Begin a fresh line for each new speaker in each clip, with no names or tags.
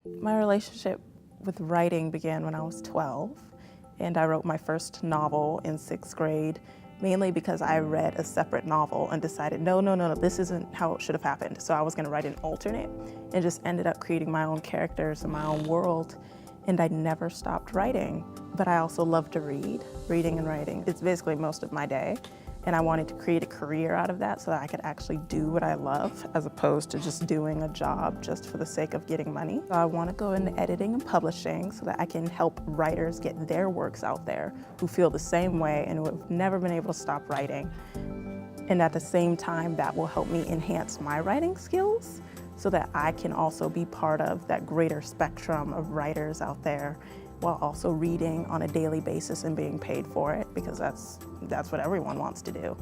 My relationship with writing began when I was 12, and I wrote my first novel in 6th grade, mainly because I read a separate novel and decided, no, this isn't how it should have happened. So I was gonna write an alternate and just ended up creating my own characters and my own world, and I never stopped writing. But I also love to read, reading and writing. It's basically most of my day. And I wanted to create a career out of that so that I could actually do what I love as opposed to just doing a job just for the sake of getting money. So I want to go into editing and publishing so that I can help writers get their works out there who feel the same way and who have never been able to stop writing. And at the same time, that will help me enhance my writing skills so that I can also be part of that greater spectrum of writers out there while also reading on a daily basis and being paid for it, because that's what everyone wants to do.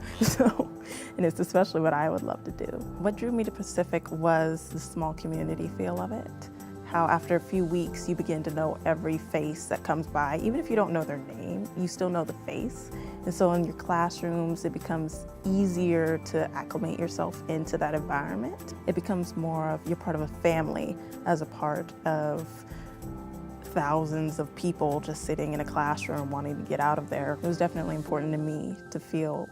And it's especially what I would love to do. What drew me to Pacific was the small community feel of it. How after a few weeks you begin to know every face that comes by. Even if you don't know their name, you still know the face. And so in your classrooms, it becomes easier to acclimate yourself into that environment. It becomes more of you're part of a family as a part of thousands of people just sitting in a classroom wanting to get out of there. It was definitely important to me to feel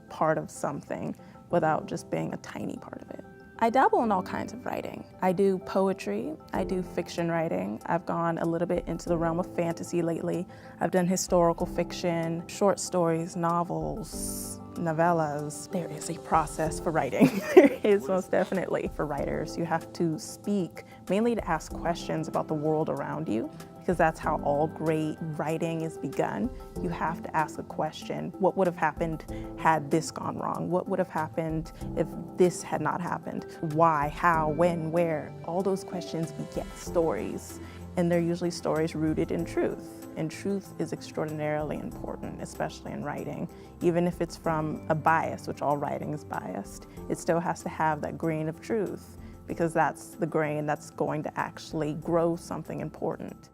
part of something without just being a tiny part of it. I dabble in all kinds of writing. I do poetry, I do fiction writing. I've gone a little bit into the realm of fantasy lately. I've done historical fiction, short stories, novels, novellas. There is a process for writing. There is most definitely. For writers, you have to speak, mainly to ask questions about the world around you, because that's how all great writing is begun. You have to ask a question. What would have happened had this gone wrong? What would have happened if this had not happened? Why, how, when, where? All those questions beget stories, and they're usually stories rooted in truth. And truth is extraordinarily important, especially in writing. Even if it's from a bias, which all writing is biased, it still has to have that grain of truth, because that's the grain that's going to actually grow something important.